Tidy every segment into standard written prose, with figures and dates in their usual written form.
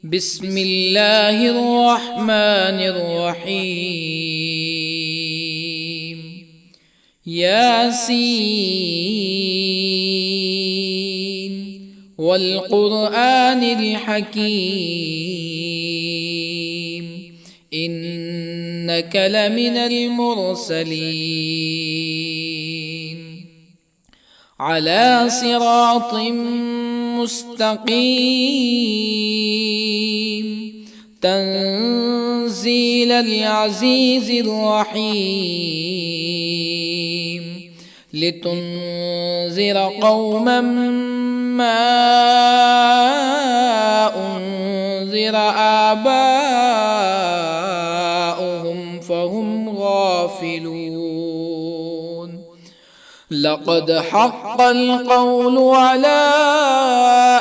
بسم الله الرحمن الرحيم. ياسين والقرآن الحكيم إنك لمن المرسلين على صراط مستقيم تنزيل العزيز الرحيم لتنذر قوما ما أنذر آباؤهم فهم غافلون. لقد حق القول على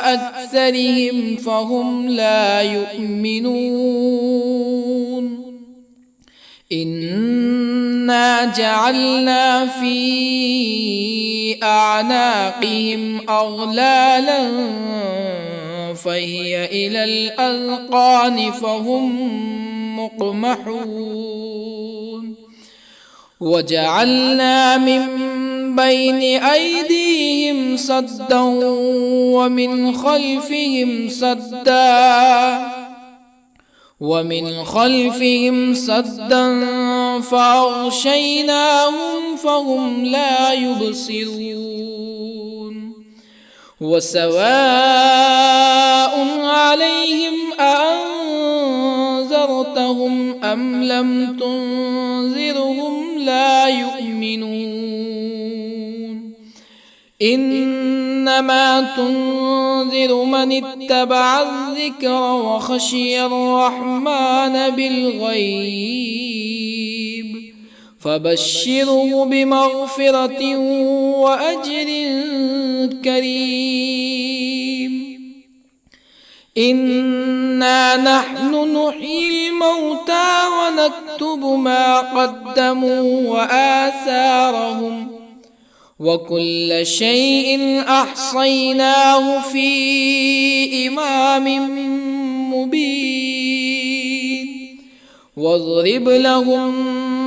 أكثرهم فهم لا يؤمنون. إنا جعلنا في أعناقهم أغلالا فهي إلى الأذقان فهم مقمحون. وجعلنا من بين أيديهم سدا ومن خلفهم سدا فأغشيناهم فهم لا يبصرون. وسواء عليهم أأنذرتهم أم لم تنذرهم لا يؤمنون. إنما تنذر من اتبع الذكر وخشي الرحمن بالغيب فبشره بمغفرة وأجر كريم. إنا نحن نحيي الموتى ونكتب ما قدموا وآثارهم وكل شيء أحصيناه في إمام مبين. واضرب لهم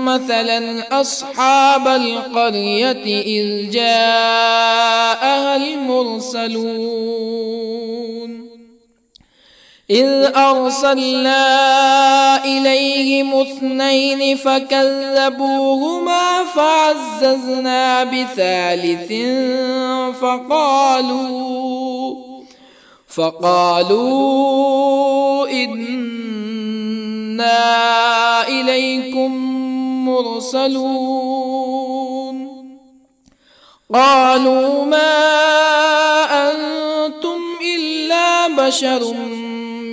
مثلا أصحاب القرية إذ جاءها المرسلون إذ أرسلنا إليهم اثنين فكذبوهما فعززنا بثالث فقالوا إنا إليكم مرسلون. قالوا ما أنتم إلا بشر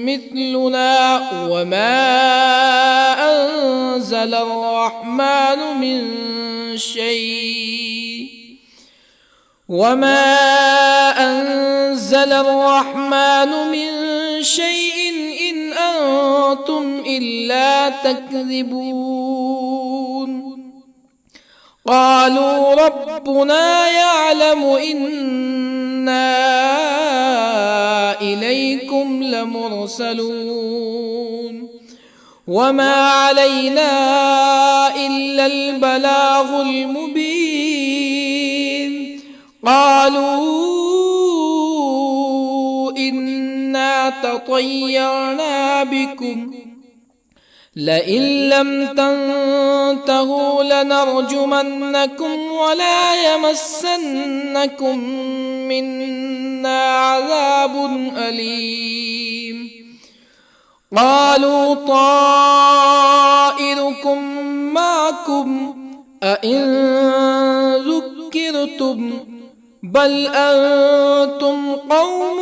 مثلنا وما أنزل الرحمن من شيء إن أنتم إلا تكذبون. قالوا ربنا يعلم إنا إليكم لمرسلون وما علينا إلا البلاغ المبين. قالوا إنا تطيرنا بكم لئن لم تنتهوا لنرجمنكم ولا يمسنكم منا عذاب أليم. قالوا طائركم معكم أئن ذكرتم بل أنتم قوم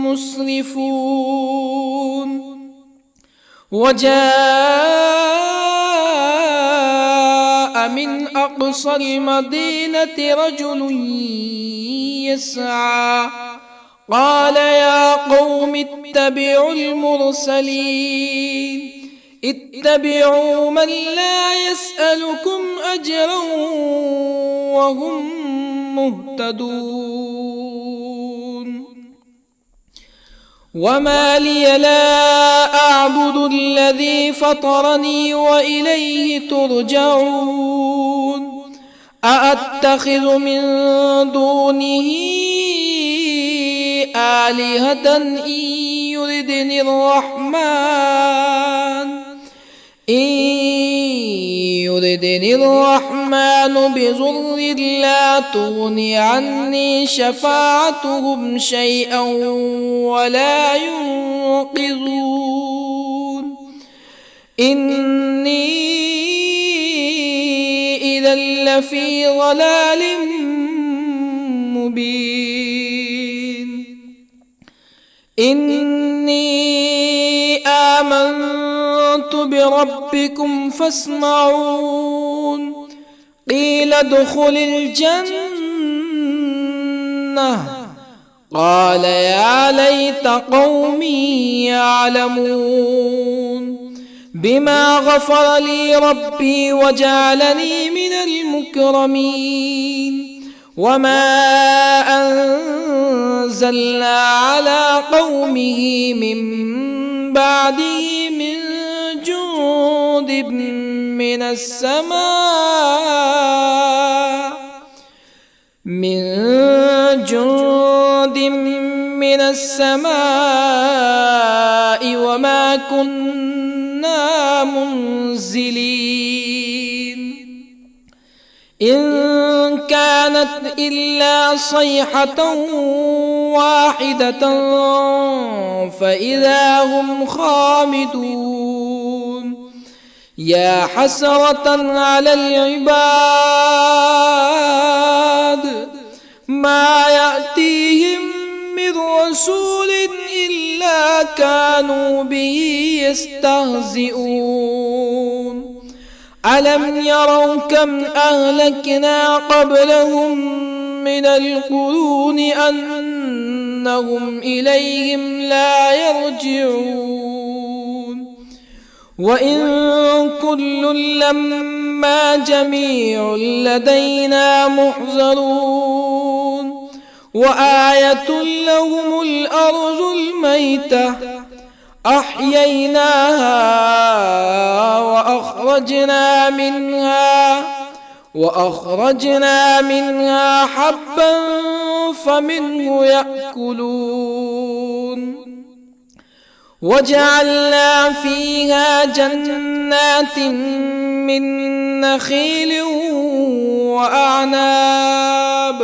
مسرفون. وجاء من أقصى المدينة رجل يسعى قال يا قوم اتبعوا المرسلين اتبعوا من لا يسألكم أجرا وهم مهتدون. وما لي لا أعبد الذي فطرني وإليه ترجعون أأتخذ من دونه آلهة يردني الرحمن بضر لا تغن عني شفاعتهم شيئا ولا ينقذون إني إذا لفي ضلال مبين إني آمنت بربكم فاسمعون قيل ادخل الجنة قال يا ليت قومي يعلمون بما غفر لي ربي وجعلني من المكرمين وما أنزلنا على قومه من بعده من جند من السماء وما كنا منزلين إن كانت إلا صيحة واحدة فإذا هم خامدون يا حسرة على العباد ما يأتيهم من رسول إلا كانوا به يستهزئون ألم يروا كم أهلكنا قبلهم من القرون أنهم إليهم لا يرجعون وإن كل لما جميع لدينا محضرون وآية لهم الأرض الميتة أحييناها وأخرجنا منها حبا فمنه يأكلون وجعلنا فيها جنات من نخيل وأعناب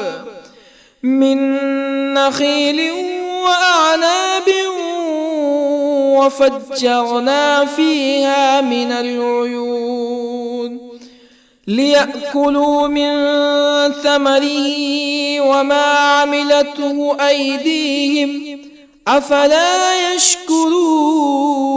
وفجرنا فيها من العيون ليأكلوا من ثمره وما عملته أيديهم أفلا يشكرون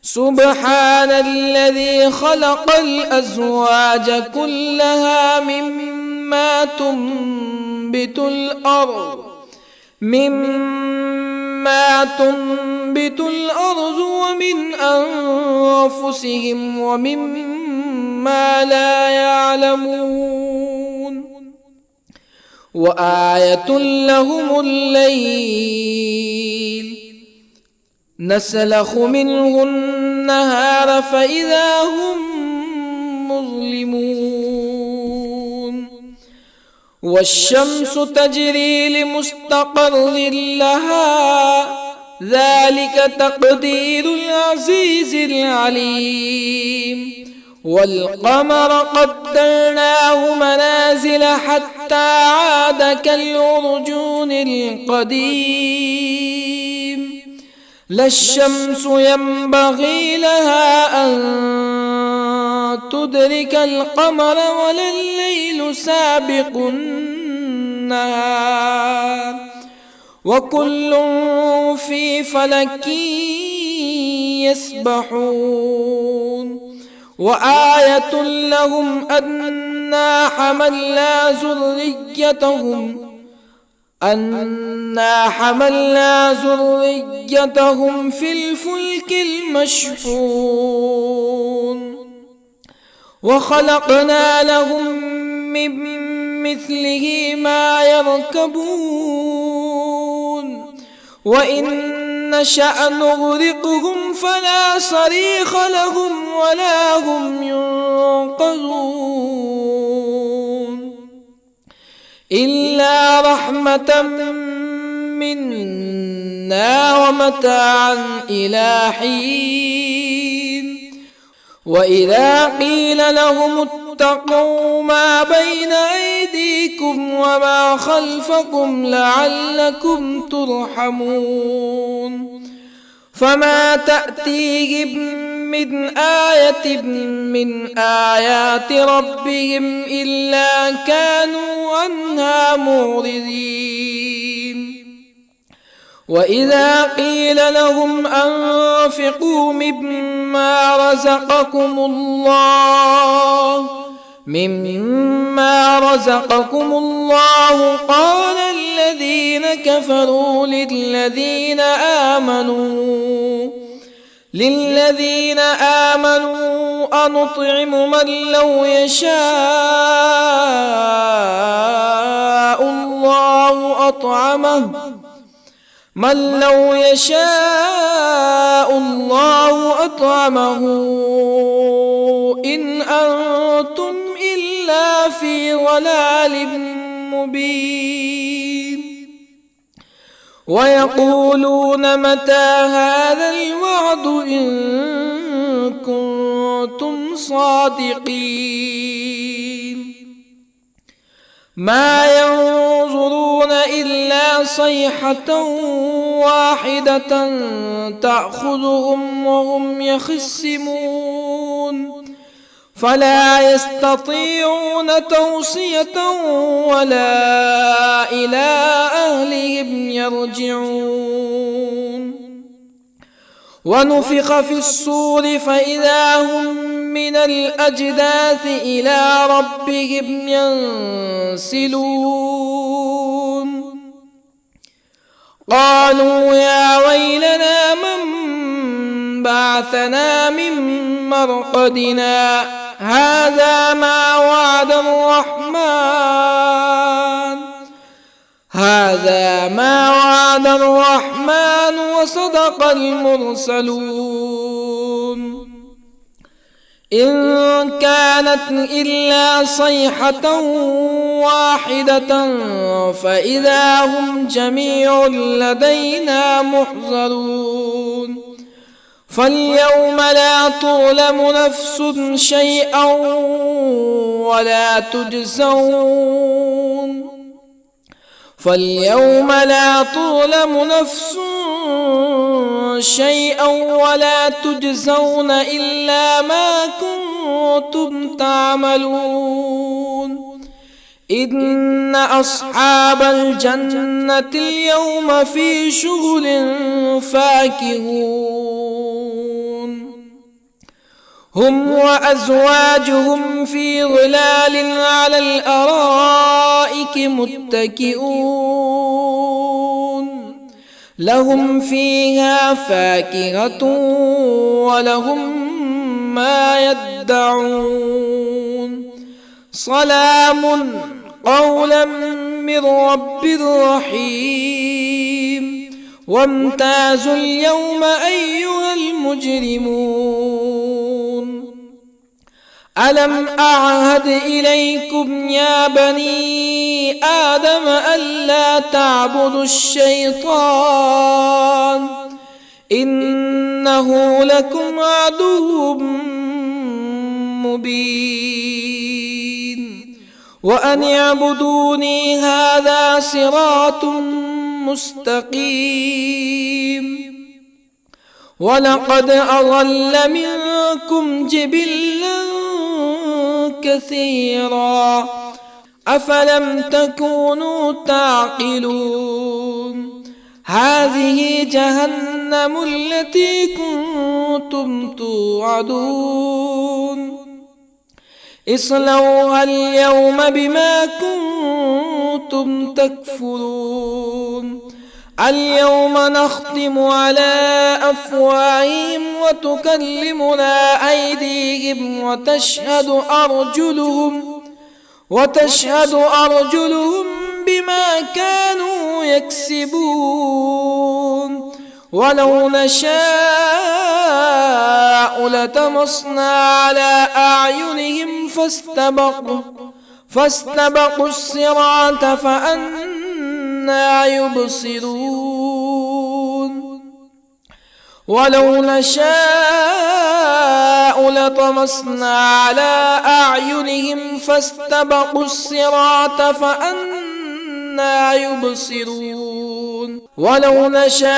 سبحان الذي خلق الأزواج كلها مما تنبت الأرض ومن أنفسهم ومما لا يعلمون وآية لهم الليل نسلخ منه النهار فإذا هم مظلمون والشمس تجري لمستقر لها ذلك تقدير العزيز العليم والقمر قدرناه منازل حتى عاد كالعرجون القديم لا الشمس ينبغي لها أن تدرك القمر ولا الليل سابق النهار وكل في فلك يسبحون وآية لهم أنا حملنا ذريتهم في الفلك المشحون وخلقنا لهم من مثله ما يركبون وإن نشأ نغرقهم فلا صريخ لهم ولا هم ينقذون إلا رحمة منا ومتاعا إلى حين وإذا قيل لهم اتقوا ما بين أيديكم وما خلفكم لعلكم ترحمون فما تأتيهم من آية من آيات ربهم إلا كانوا عنها معرضين وإذا قيل لهم أنفقوا مما رزقكم الله قال الذين كفروا للذين آمنوا أنطعم من لو يشاء الله أطعمه إن أنتم إلا في ضلال مبين ويقولون متى هذا الوعد إن كنتم صادقين ما ينظرون إلا صيحة واحدة تأخذهم وهم يخصمون فلا يستطيعون توصية ولا إلى أهلهم يرجعون ونفخ في الصور فإذا هم من الأجداث إلى ربهم ينسلون قالوا يا ويلنا من بعثنا من مرقدنا هذا ما وعد الرحمن وصدق المرسلون إن كانت إلا صيحة واحدة فإذا هم جميع لدينا محضرون فاليوم لا تظلم نفس شيئا ولا تجزون إلا ما كنتم تعملون إن أصحاب الجنة اليوم في شغل فاكهون هم وأزواجهم في ظلال على الأرائك متكئون لهم فيها فاكهة ولهم ما يدعون سلام قولا من رب رحيم وامتازوا اليوم أيها المجرمون ألم أعهد إليكم يا بني آدم ألا تعبدوا الشيطان إنه لكم عدو مبين وأن اعبدوني هذا صراط مستقيم ولقد أضل منكم جبلا كثيرا أفلم تكونوا تعقلون هذه جهنم التي كنتم توعدون اصلوها اليوم بما كنتم تكفرون اليوم نختم على أفواههم وتكلمنا أيديهم وتشهد أرجلهم بما كانوا يكسبون ولو نشاء لطمسنا على أعينهم فاستبقوا الصراط فأنى يبصرون ولو نشاء لطمسنا على أعينهم فاستبقوا الصراط فأنى يبصرون ولو نشاء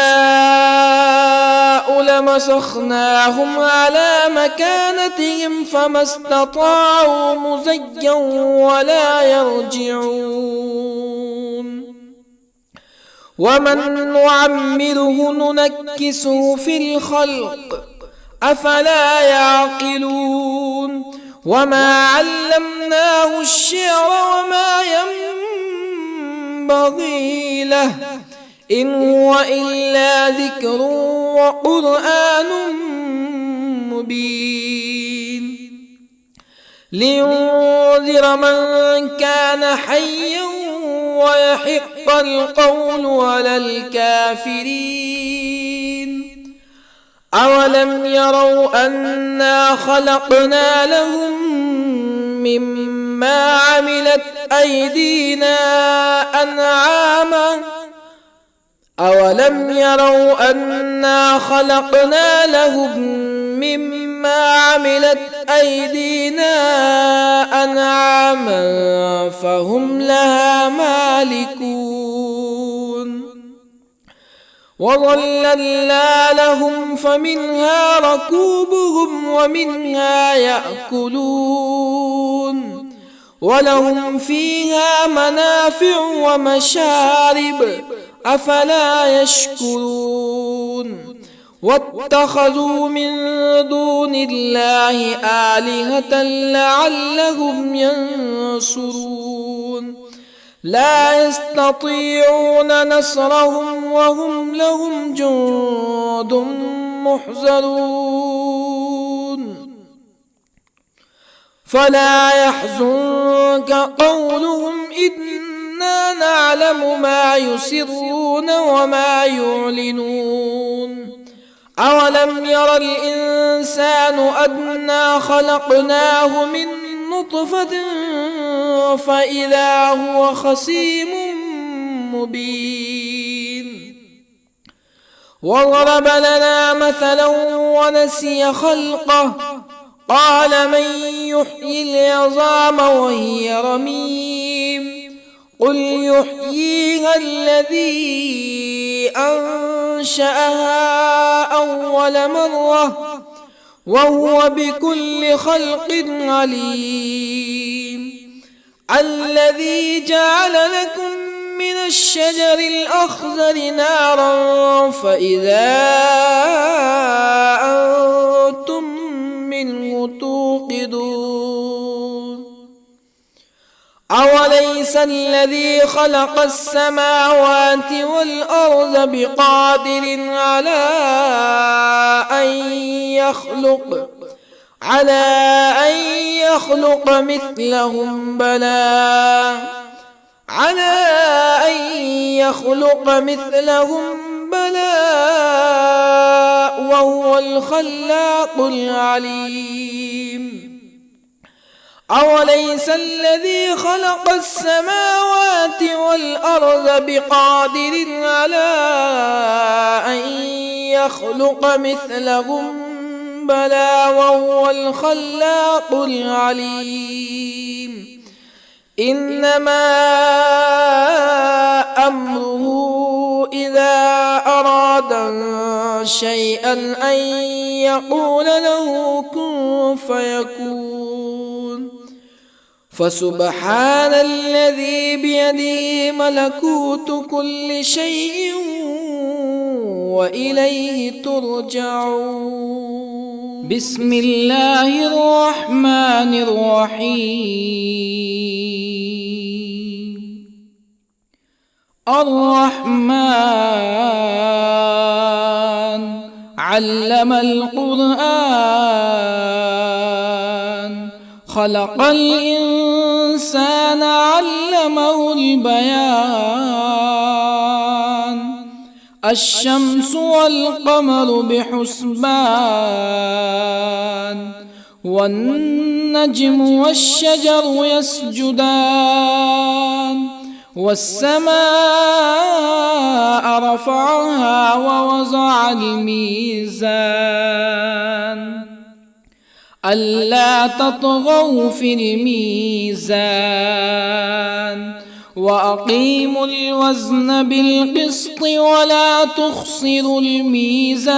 لمسخناهم على مكانتهم فما استطاعوا مزيا ولا يرجعون ومن نعمره ننكسه في الخلق أفلا يعقلون وما علمناه الشعر وما ينبغي له إن هو إلا ذكر وقرآن مبين لينذر من كان حيا ويحق القول على الكافرين أولم يروا أنا خلقنا لهم مما عملت أيدينا أنعاما أولم يروا أنا خلقنا لهم مما عملت أيدينا أنعاما فهم لها مالكون وظللنا لهم فمنها ركوبهم ومنها يأكلون ولهم فيها منافع ومشارب أفلا يشكرون واتخذوا من دون الله آلهة لعلهم ينصرون لا يستطيعون نصرهم وهم لهم جند محضرون فلا يحزنك قولهم إنا نعلم ما يسرون وما يعلنون أولم ير الإنسان أنا خلقناه من نطفة فإذا هو خصيم مبين وضرب لنا مثلا ونسي خلقه قال من يحيي العظام وهي رميم قل يحييها الذي أنشأها أول مرة وهو بكل خلق عليم الذي جعل لكم من الشجر الأخضر نارا فإذا أنتم منه توقدون أوليس الذي خلق السماوات والأرض بقادر على أن يخلق مثلهم بلى وهو الخلاق العليم أوليس الذي خلق السماوات والأرض بقادر على أن يخلق مثلهم بلى وهو الخلاق العليم إنما أمره إذا أراد شيئا أن يقول له كن فيكون فسبحان الذي بيده ملكوت كل شيء وإليه ترجعون بسم الله الرحمن الرحيم الرحمن علم القرآن خلق الإنسان الإنسان علمه البيان الشمس والقمر بحسبان والنجم والشجر يسجدان والسماء رفعها ووضع الميزان ألا تطغوا في الميزان وأقيموا الوزن بالقسط ولا تخسروا الميزان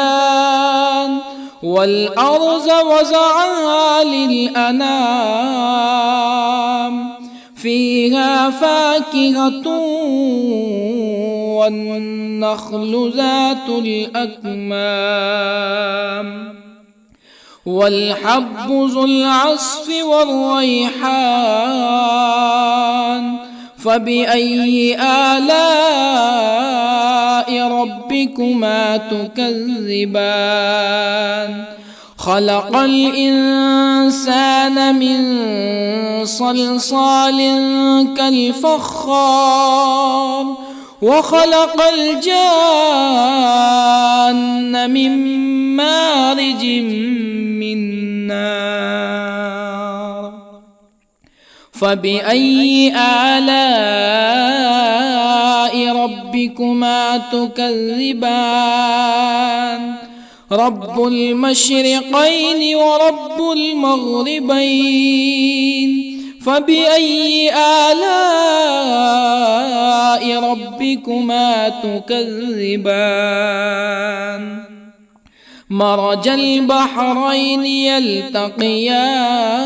والأرض وضعها للأنام فيها فاكهة والنخل ذات الأكمام والحب ذو العصف والريحان فبأي آلاء ربكما تكذبان خلق الإنسان من صلصال كالفخار وخلق الجان من مارج من نار فبأي آلاء ربكما تكذبان رب المشرقين ورب المغربين فبأي آلاء ربكما تكذبان مرج البحرين يلتقيان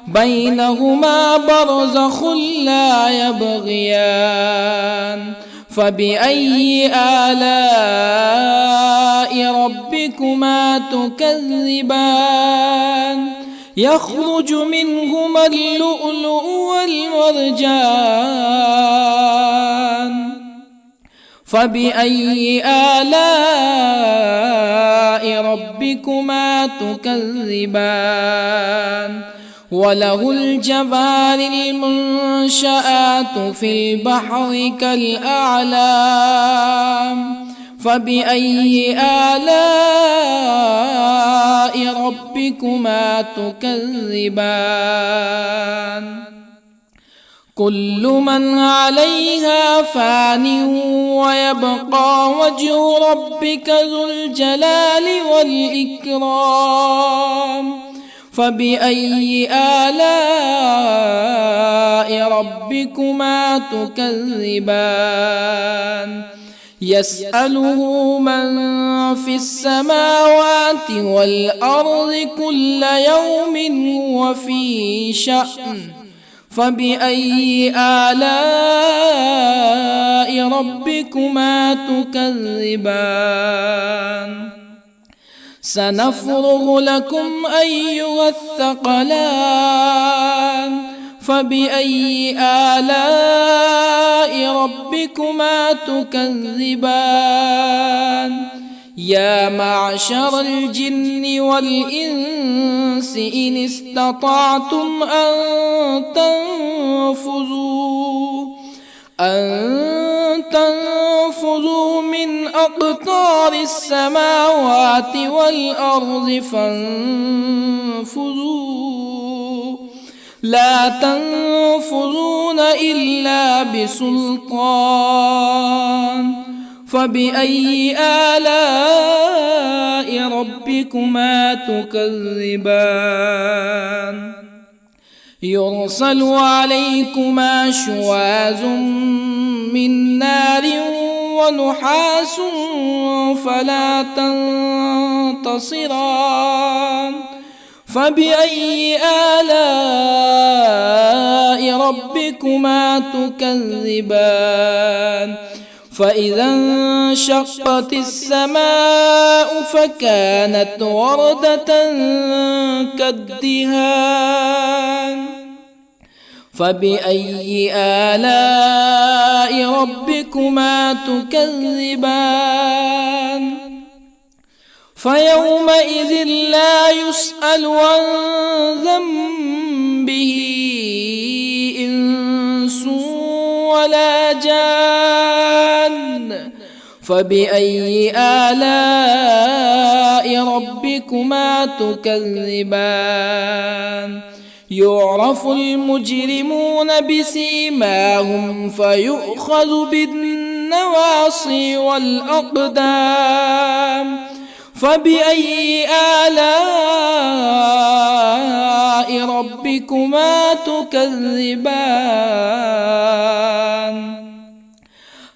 بينهما برزخ لا يبغيان فبأي آلاء ربكما تكذبان يخرج منهما اللؤلؤ والمرجان فبأي آلاء ربكما تكذبان وله الجوار المنشآت في البحر كالأعلام فبأي آلاء ربكما تكذبان كل من عليها فان ويبقى وجه ربك ذو الجلال والإكرام فبأي آلاء ربكما تكذبان يسأله من في السماوات والأرض كل يوم هو في شأن فبأي آلاء ربكما تكذبان سنفرغ لكم أيها الثقلان فبأي آلاء ربكما تكذبان يا معشر الجن والإنس إن استطعتم أن تنفذوا من أقطار السماوات والأرض فانفذوا لا تنفذون إلا بسلطان فبأي آلاء ربكما تكذبان يرسل عليكما شواظ من نار ونحاس فلا تنتصران فبأي آلاء ربكما تكذبان فإذا انشقت السماء فكانت وردة كالدهان فبأي آلاء ربكما تكذبان فيومئذ لا يسأل عن ذنبه به إنس ولا جان فبأي آلاء ربكما تكذبان يعرف المجرمون بسيماهم فيؤخذ بالنواصي والأقدام فبأي آلاء ربكما تكذبان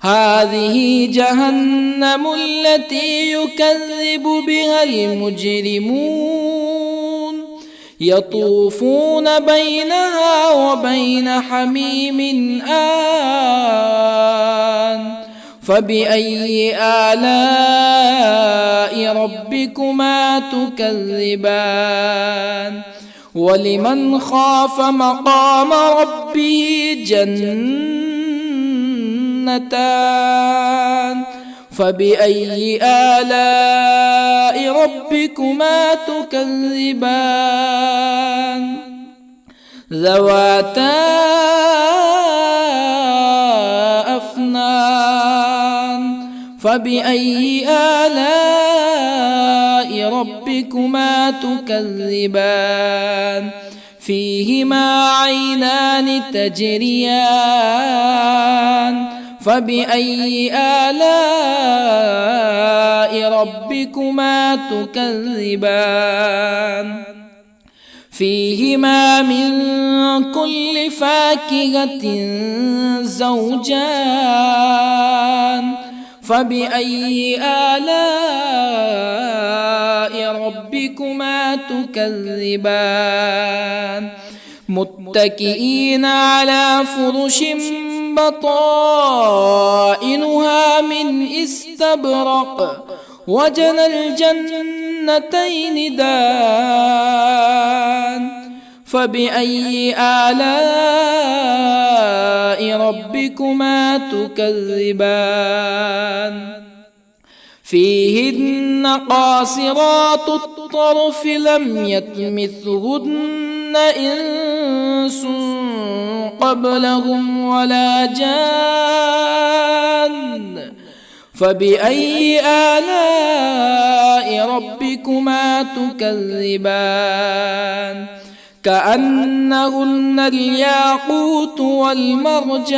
هذه جهنم التي يكذب بها المجرمون يطوفون بينها وبين حميم آن فبأي آلاء ربكما تكذبان ولمن خاف مقام ربه جنتان فبأي آلاء ربكما تكذبان ذواتا أفنان فبأي آلاء ربكما تكذبان فيهما عينان تجريان فبأي آلاء ربكما تكذبان فيهما من كل فاكهة زوجان فبأي آلاء ربكما تكذبان متكئين على فرش بطائنها من استبرق وجنى الجنتين دان فبأي آلاء ربكما تكذبان فيهن قاصرات الطرف لم يطمثهن إنس قبلهم ولا جان فبأي آلاء ربكما تكذبان كأنهن الياقوت والمرجان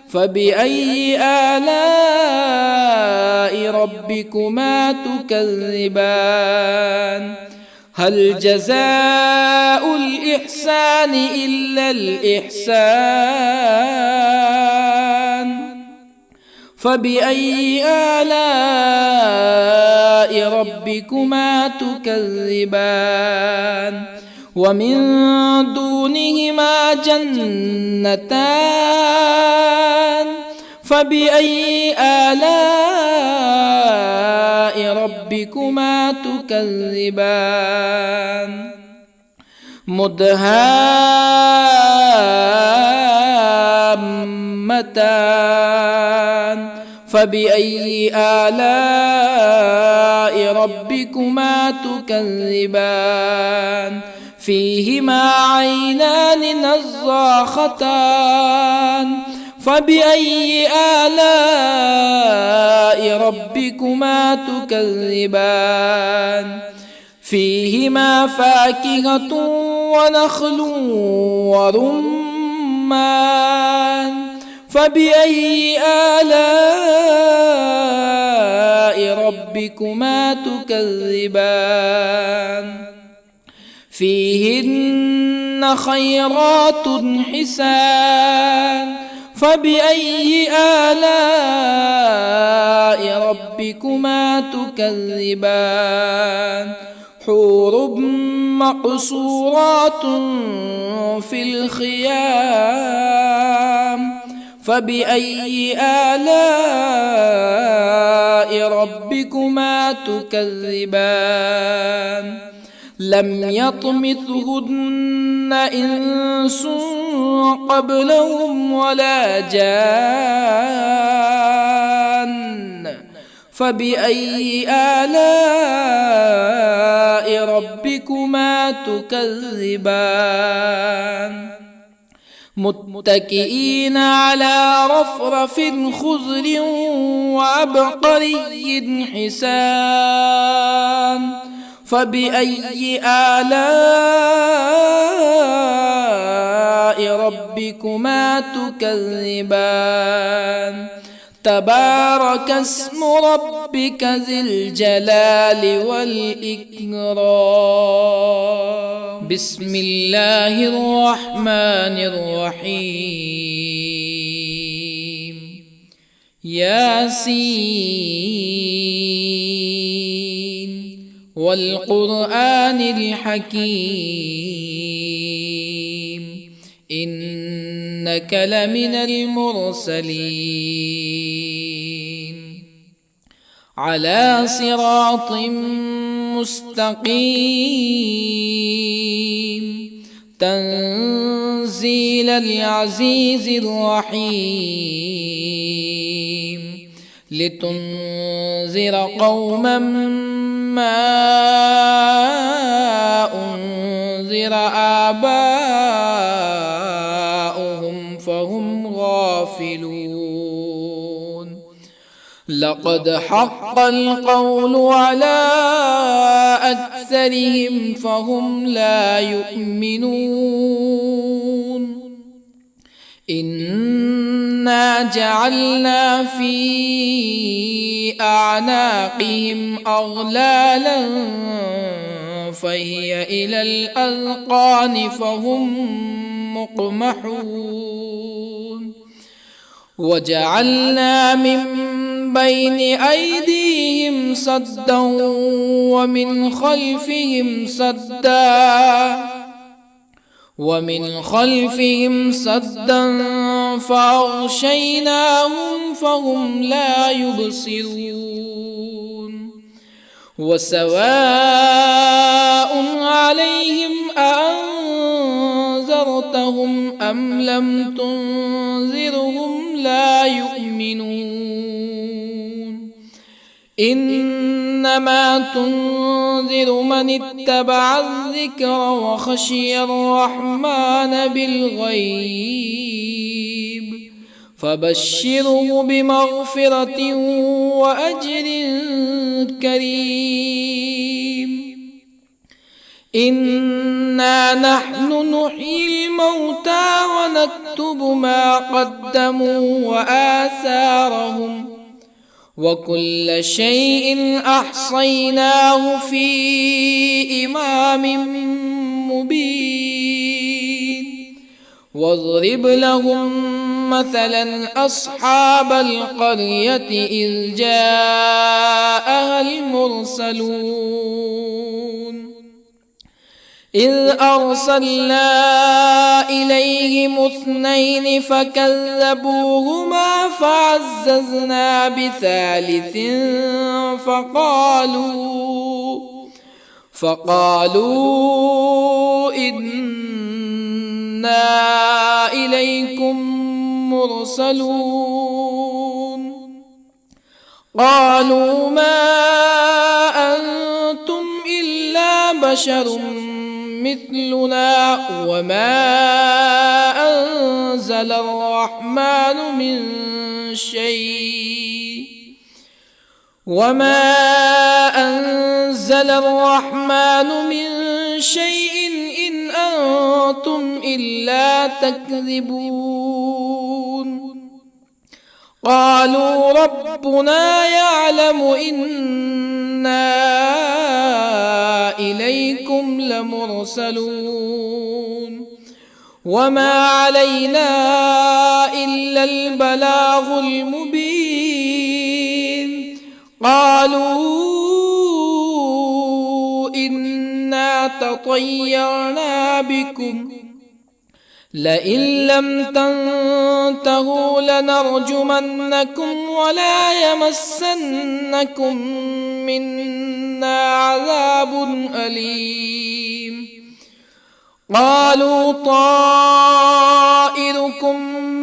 فبأي آلاء ربكما تكذبان هل جزاء الإحسان إلا الإحسان فبأي آلاء ربكما تكذبان ومن دونهما جنتان فبأي آلاء ربكما تكذبان مدهامتان فبأي آلاء ربكما تكذبان فيهما عينان نضاختان فبأي آلاء ربكما تكذبان فيهما فاكهة ونخل ورمان فبأي آلاء ربكما تكذبان فيهن خيرات حسان فبأي آلاء ربكما تكذبان حور مقصورات في الخيام فبأي آلاء ربكما تكذبان لم يطمثهن إنس قبلهم ولا جان فبأي آلاء ربكما تكذبان متكئين على رفرف خضر وعبقري حسان فبأي آلاء ربكما تكذبان تبارك اسم ربك ذي الجلال والإكرام بسم الله الرحمن الرحيم ياسين والقرآن الحكيم إنك لمن المرسلين على صراط مستقيم تنزيل العزيز الرحيم لتنذر قوما ما أنذر آباؤهم فهم غافلون لقد حق القول على أكثرهم فهم لا يؤمنون إنا جعلنا في أعناقهم أغلالا فهي إلى الأذقان فهم مقمحون وجعلنا من بين أيديهم سدا ومن خلفهم سدا فأغشيناهم فهم لا يبصرون وسواء عليهم أأنذرتهم أم لم تنذرهم لا يؤمنون إنما تنذر من اتبع الذكر وخشي الرحمن بالغيب فبشره بمغفرة وأجر كريم إنا نحن نحيي الموتى ونكتب ما قدموا وآثارهم وكل شيء أحصيناه في إمام مبين واضرب لهم مثلا أصحاب القرية إذ جاءها المرسلون إذ أرسلنا إليهم اثنين فكذبوهما فعززنا بثالث فقالوا إنا إليكم مرسلون قالوا ما أنتم إلا بشر مثلنا وما أنزل الرحمن من شيء إن أنتم إلا تكذبون قالوا ربنا يعلم إنا إليكم لمرسلون وما علينا إلا البلاغ المبين قالوا إنا تطيرنا بكم لئن لم تنتهوا لنرجمنكم ولا يمسنكم منا عذاب أليم قالوا طائركم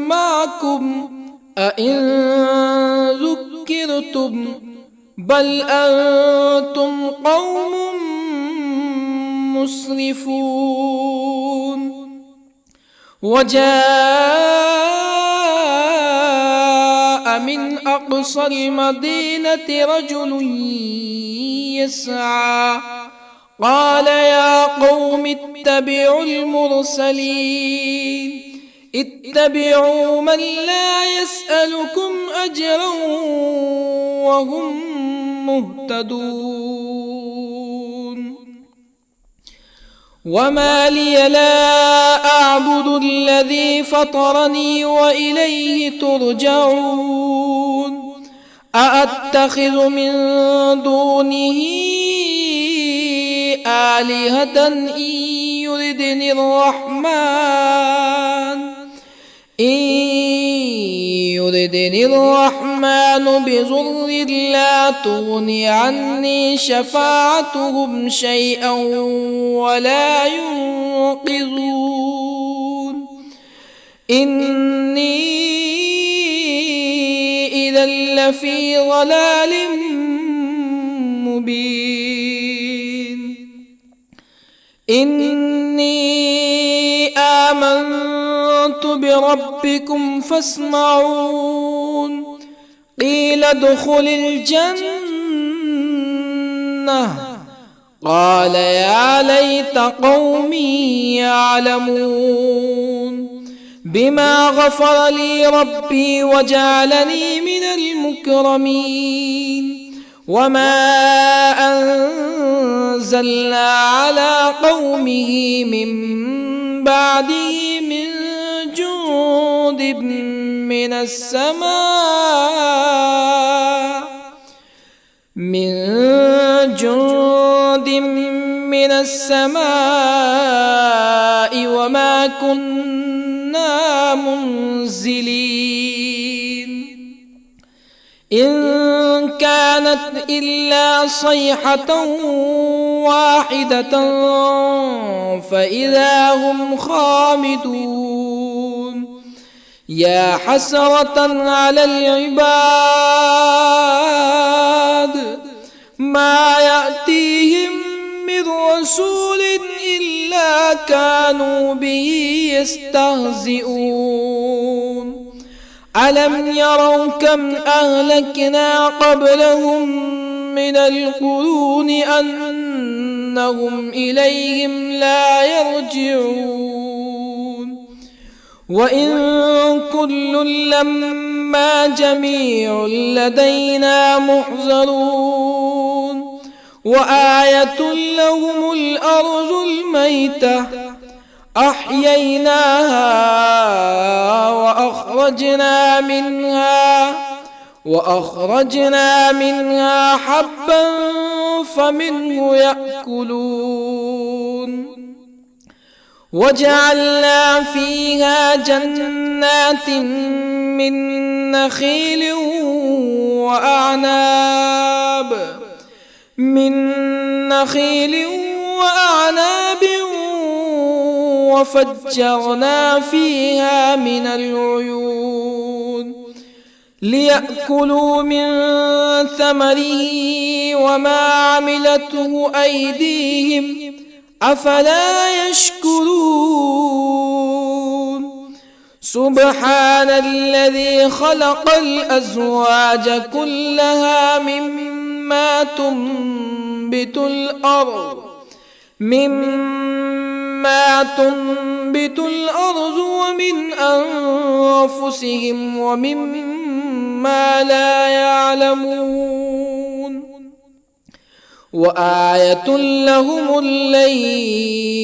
معكم أئن ذكرتم بل أنتم قوم مسرفون. وجاء من أقصى المدينة رجل يسعى قال يا قوم اتبعوا المرسلين اتبعوا من لا يسألكم أجرا وهم مهتدون. وما لي لا أعبد الذي فطرني وإليه ترجعون. أأتخذ من دونه آلهة إن يردني الرحمن بضر لا تغني عني شفاعتهم شيئا ولا ينقذون. إني إذا لفي ضلال مبين. إني آمنت بربكم فاسمعون. قيل ادخل الجنة قال يا ليت قومي يعلمون. بما غفر لي ربي وجعلني من المكرمين. وما أنزلنا على قومه من بعده من جند من السماء وما كنا منزلين. إن كانت إلا صيحة واحدة فإذا هم خامدون. يا حسرة على العباد ما يأتيهم من رسول إلا كانوا به يستهزئون. ألم يروا كم أهلكنا قبلهم من القرون أنهم إليهم لا يرجعون. وإن كل لما جميع لدينا محضرون. وآية لهم الأرض الميتة أحييناها وأخرجنا منها حبا فمنه يأكلون. وجعلنا فيها جنات من نخيل وأعناب وفجرنا فيها من العيون ليأكلوا من ثمره وما عملته أيديهم أفلا يشكرون. سبحان الذي خلق الأزواج كلها مما تنبت الأرض ومن أنفسهم ومما لا يعلمون. وآية لهم الليل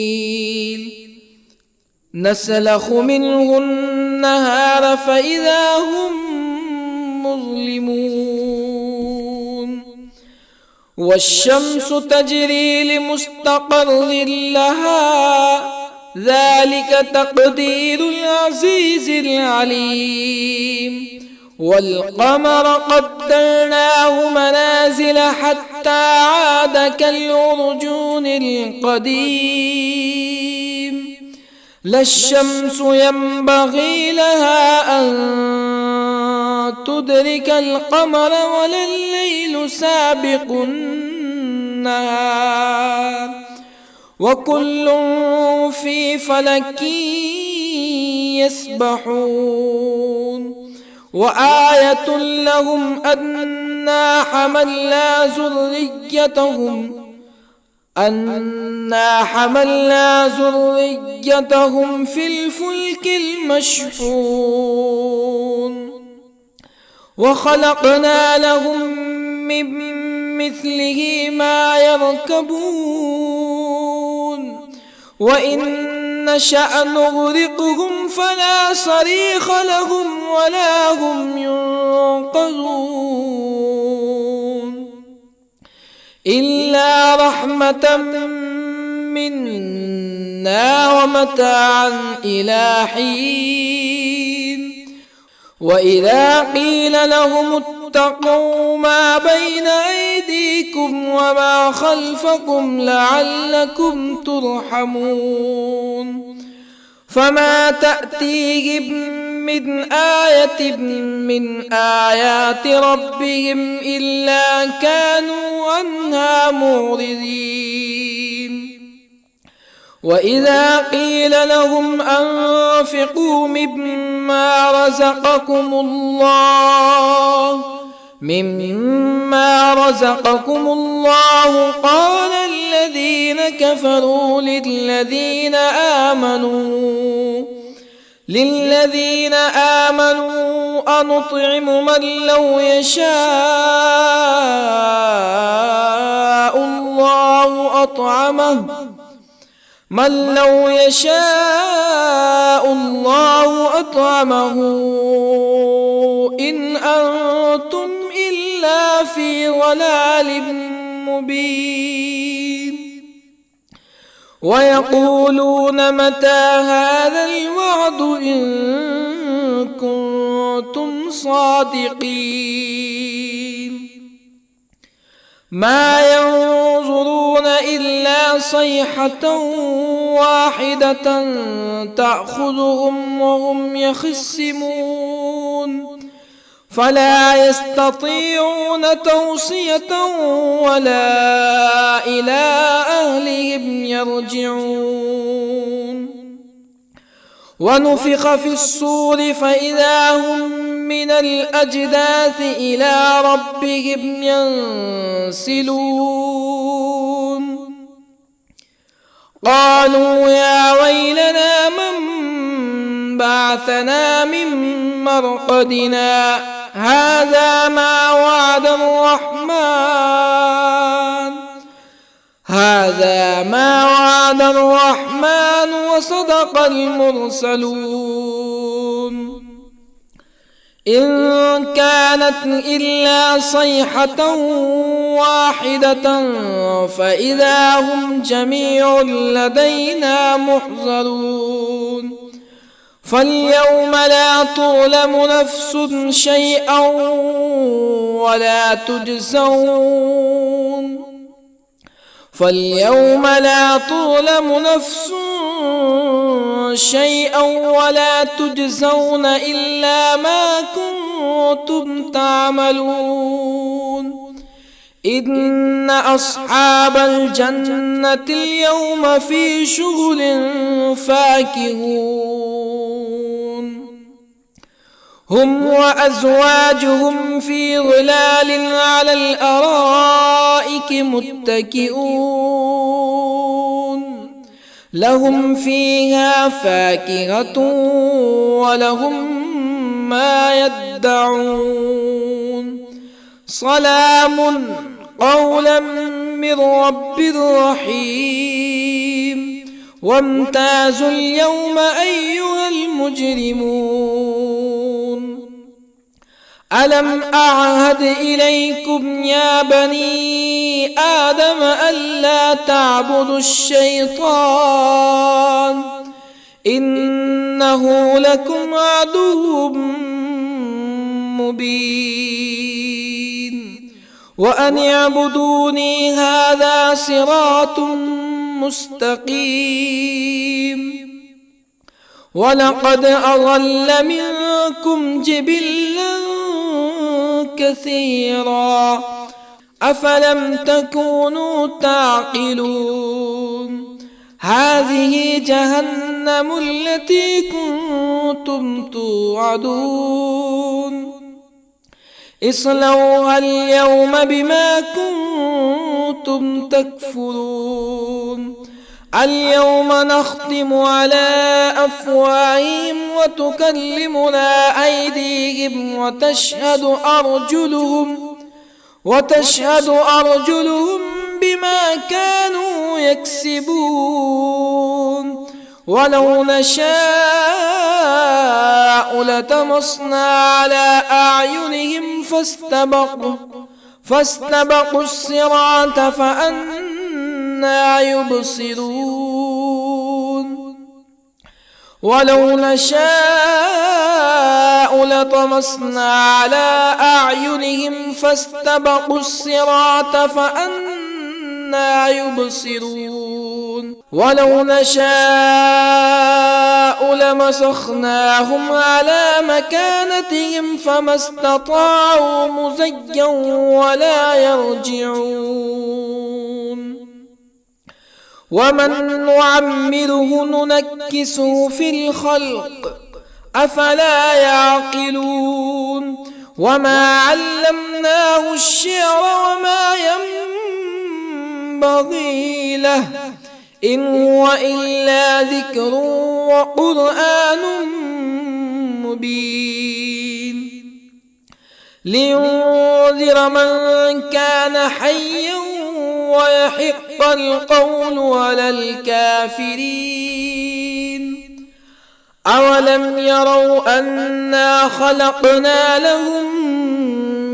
نسلخ منه النهار فإذا هم مظلمون. والشمس تجري لمستقر لها ذلك تقدير العزيز العليم. والقمر قدرناه منازل حتى عاد كالعرجون القديم. لا الشمس ينبغي لها أن تدرك القمر ولا الليل سابق النهار وكل في فلك يسبحون وآية لهم أنا حملنا ذريتهم في الفلك المشحون وخلقنا لهم من مثله ما يركبون وإن نشأ نغرقهم فلا صريخ لهم ولا هم ينقذون إلا رحمة منا ومتاعا إلى حين وإذا قيل لهم اتقوا ما بين أيديكم وما خلفكم لعلكم ترحمون فما تأتيهم من آية من آيات ربهم إلا كانوا عنها معرضين وإذا قيل لهم أنفقوا مما رزقكم الله قال الذين كفروا للذين آمنوا أنطعم من لو يشاء الله أطعمه إن أنتم إلا في ضلال مبين ويقولون متى هذا الوعد إن كنتم صادقين ما ينظرون إلا صيحة واحدة تأخذهم وهم يخصمون فلا يستطيعون توصية ولا إلى أهلهم يرجعون ونفخ في الصور فإذا هم من الأجداث إلى ربهم ينسلون قالوا يا ويلنا من بعثنا من مرقدنا هذا ما وعد الرحمن وصدق المرسلون إن كانت إلا صيحة واحدة فإذا هم جميع لدينا محضرون فاليوم لا تظلم نفس شيئا ولا تجزون إلا ما كنتم تعملون إن أصحاب الجنة اليوم في شغل فاكهون هم وأزواجهم في ظلال على الأرائك متكئون لهم فيها فاكهة ولهم ما يدعون سلام قولا من رب رحيم وامتازوا اليوم أيها المجرمون ألم أعهد إليكم يا بني آدم ألا تعبدوا الشيطان إنه لكم عدو مبين وأن اعبدوني هذا صراط مستقيم ولقد أضل منكم جبلا كثيرا أفلم تكونوا تعقلون هذه جهنم التي كنتم توعدون اصلوها اليوم بما كنتم تكفرون اليوم نختم على أفواههم وتكلمنا أيديهم وتشهد أرجلهم بما كانوا يكسبون ولو نشاء لطمسنا على أعينهم فاستبقوا الصراط فأنى يبصرون ولو نشاء لطمسنا على أعينهم فاستبقوا الصراط فأنى يبصرون ولو نشاء لمسخناهم على مكانتهم فما استطاعوا مزيا ولا يرجعون ومن نعمره ننكسه في الخلق أفلا يعقلون وما علمناه الشعر وما ينبغي له إن هو إلا ذكر وقرآن مبين لينذر من كان حيا ويحق القول على الكافرين أولم يروا أنا خلقنا لهم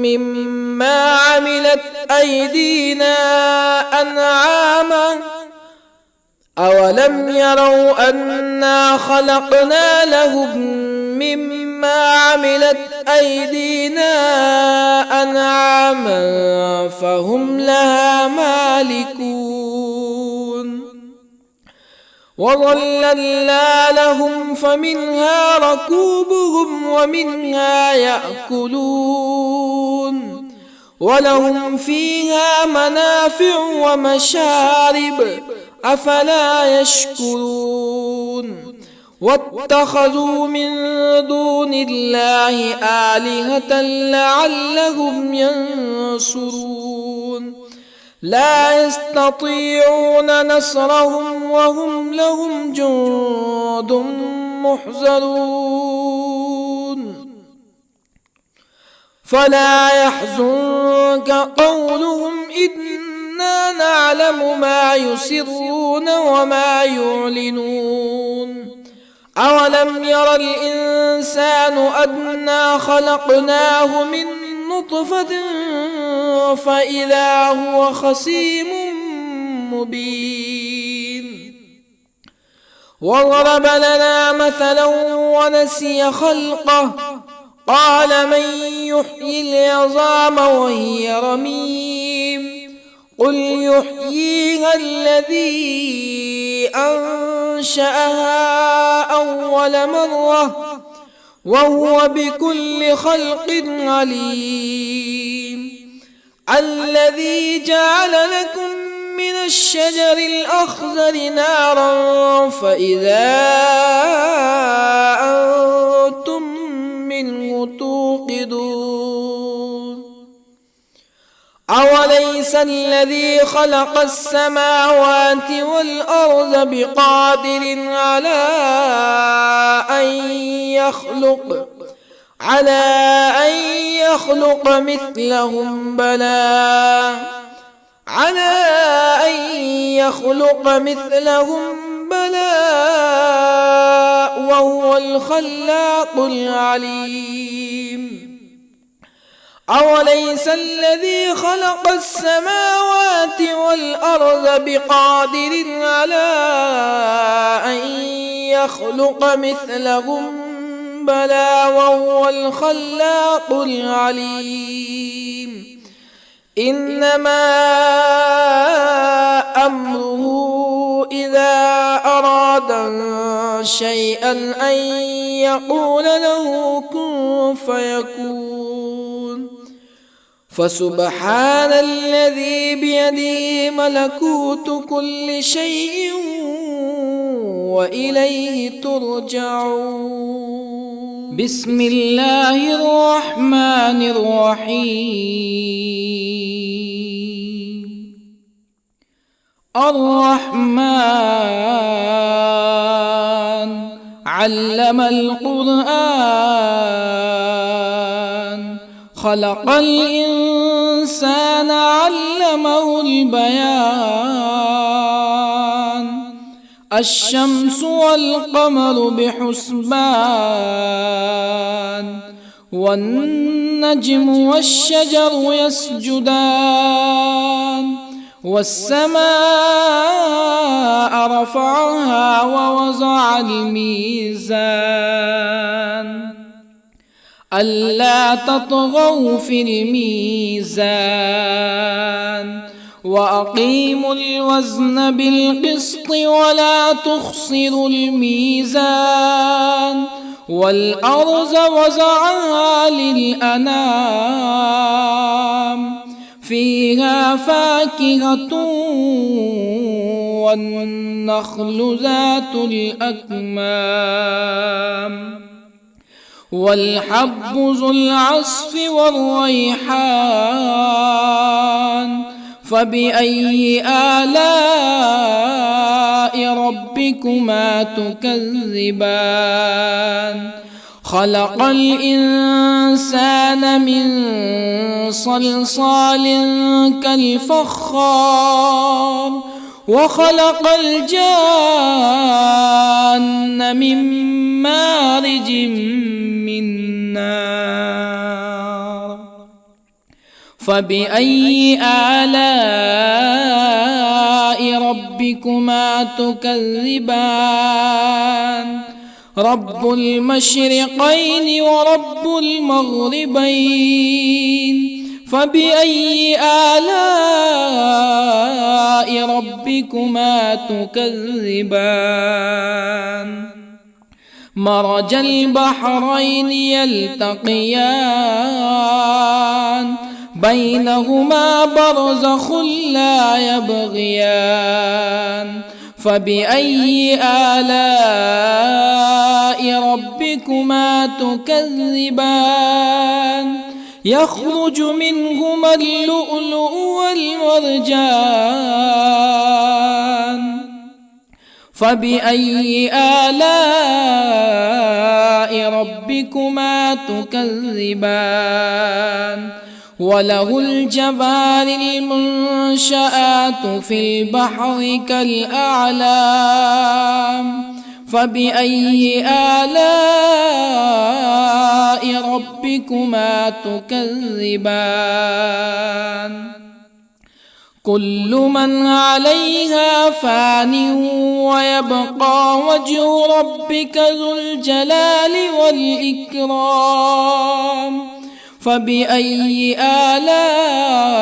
مما عملت أيدينا أنعاما أولم يروا أنا خلقنا لهم مما عملت أيدينا أنعاما فهم لها مالكون وظللنا لهم فمنها ركوبهم ومنها يأكلون ولهم فيها منافع ومشارب أفلا يشكرون واتخذوا من دون الله آلهة لعلهم ينصرون لا يستطيعون نصرهم وهم لهم جند محضرون فلا يحزنك قولهم إنا نعلم ما يسرون وما يعلنون أولم ير الإنسان أنا خلقناه من نطفة فإذا هو خصيم مبين وضرب لنا مثلا ونسي خلقه قال من يحيي العظام وهي رميم قل يحييها الذي أنشأها أول مرة وهو بكل خلق عليم الذي جعل لكم من الشجر الأخضر نارا فإذا أنتم منه توقدون أوليس الذي خلق السماوات والأرض بقادر على أن يخلق مثلهم بلى وهو الخلاق العليم أوليس الذي خلق السماوات والأرض بقادر على أن يخلق مثلهم بلى وهو الخلاق العليم إنما أمره إذا أراد شيئا أن يقول له كن فيكون فسبحان الذي بيده ملكوت كل شيء وإليه ترجعون. بسم الله الرحمن الرحيم. الرحمن علم القرآن، خلق الإنسان علمه البيان. الشمس والقمر بحسبان، والنجم والشجر يسجدان. والسماء رفعها ووضع الميزان، ألا تطغوا في الميزان. وأقيموا الوزن بالقسط ولا تخسروا الميزان. والأرض وضعها للأنام، فيها فاكهة والنخل ذات الأكمام، والحب ذو العصف والريحان. فبأي آلاء ربكما تكذبان؟ خلق الإنسان من صلصال كالفخار، وخلق الجان من مارج من نار. فبأي آلاء ربكما تكذبان؟ رب المشرقين ورب المغربين. فبأي آلاء ربكما تكذبان؟ مرج البحرين يلتقيان، بينهما برزخ لا يبغيان. فبأي آلاء ربكما تكذبان؟ يخرج منهما اللؤلؤ والمرجان. فبأي آلاء ربكما تكذبان؟ وله الجوار المنشآت في البحر كالأعلام. فبأي آلاء ربكما تكذبان؟ كل من عليها فان، ويبقى وجه ربك ذو الجلال والإكرام. فبأي آلاء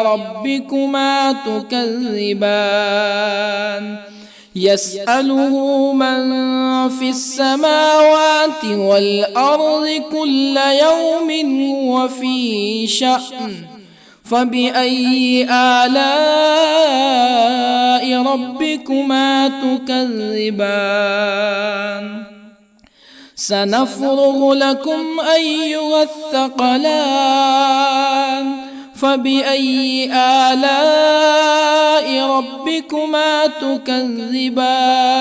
ربكما تكذبان؟ يسأله من في السماوات والأرض كل يوم هو في شأن. فبأي آلاء ربكما تكذبان؟ سنفرغ لكم أيها الثقلان. فبأي آلاء ربكما تكذبان؟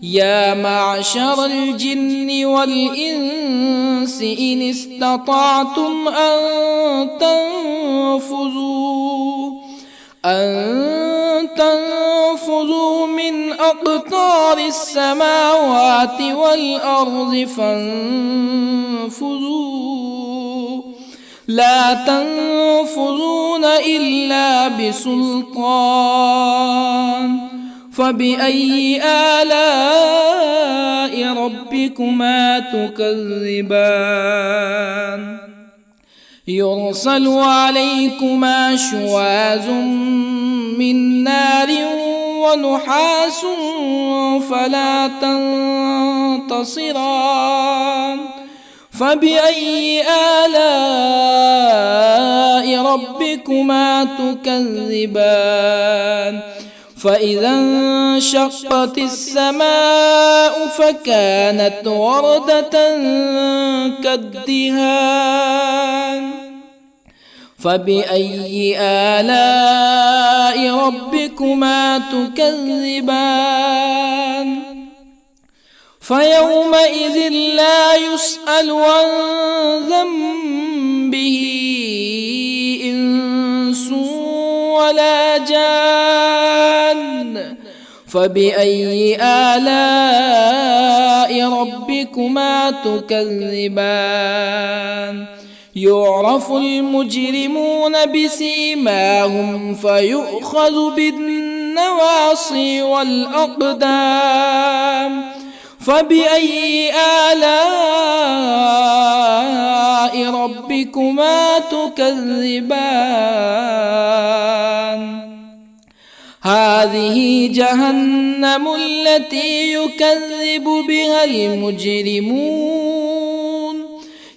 يا معشر الجن والإنس إن استطعتم أن تنفذوا من أقطار السماوات والأرض فانفذوا، لا تنفذون إلا بسلطان. فبأي آلاء ربكما تكذبان؟ يرسل عليكما شواظ من نار ونحاس فلا تنتصران. فبأي آلاء ربكما تكذبان فإذا انشقت السماء فكانت وردة كالدهان فبأي آلاء ربكما تكذبان فيومئذ لا يسأل عن ذنبه إنس ولا جان فبأي آلاء ربكما تكذبان يعرف المجرمون بسيماهم فيؤخذ بالنواصي والأقدام فبأي آلاء ربكما تكذبان هذه جهنم التي يكذب بها المجرمون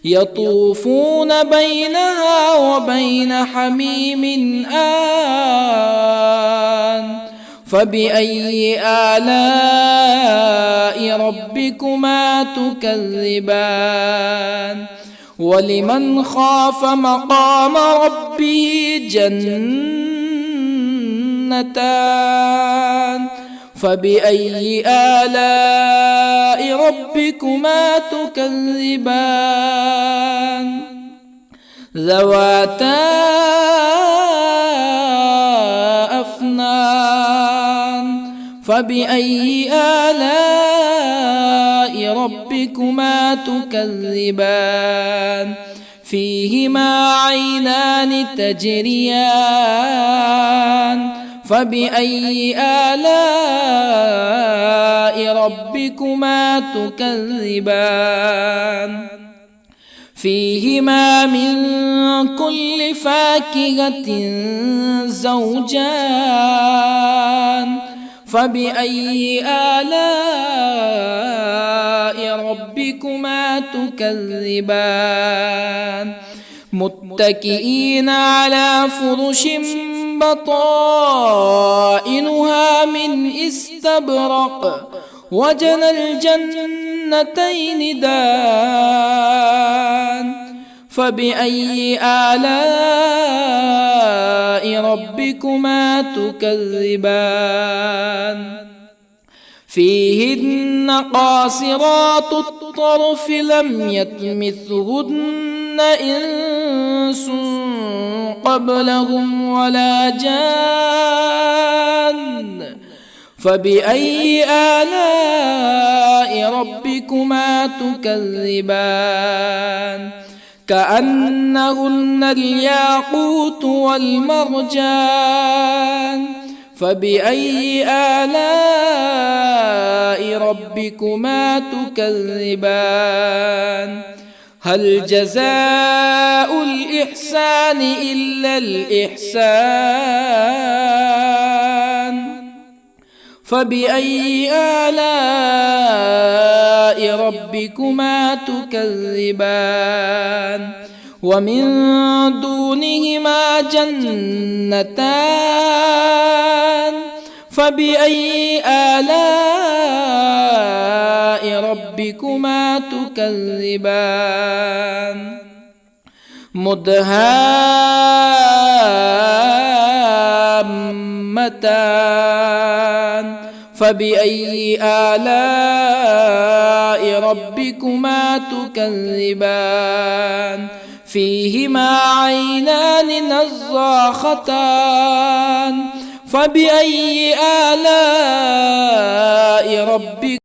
يطوفون بينها وبين حميم آن فبأي آلاء ربكما تكذبان ولمن خاف مقام ربه جنتان فبأي آلاء ربكما تكذبان ذواتا أفنان فبأي آلاء ربكما تكذبان فيهما عينان تجريان فبأي آلاء ربكما تكذبان فيهما من كل فاكهة زوجان فبأي آلاء ربكما تكذبان متكئين على فرش بطائنها من استبرق وجنى الجنتين دان فبأي آلاء ربكما تكذبان فيهن قاصرات الطرف لم يطمثهن إنس قبلهم ولا جان فبأي آلاء ربكما تكذبان كأنهن الياقوت والمرجان فبأي آلاء ربكما تكذبان هل جزاء الإحسان إلا الإحسان فبأي آلاء ربكما تكذبان ومن دونهما جنتان فبأي آلاء ربكما تكذبان مدهامتان فبأي آلاء ربكما تكذبان فيهما عينان نضاختان فبأي آلاء ربكما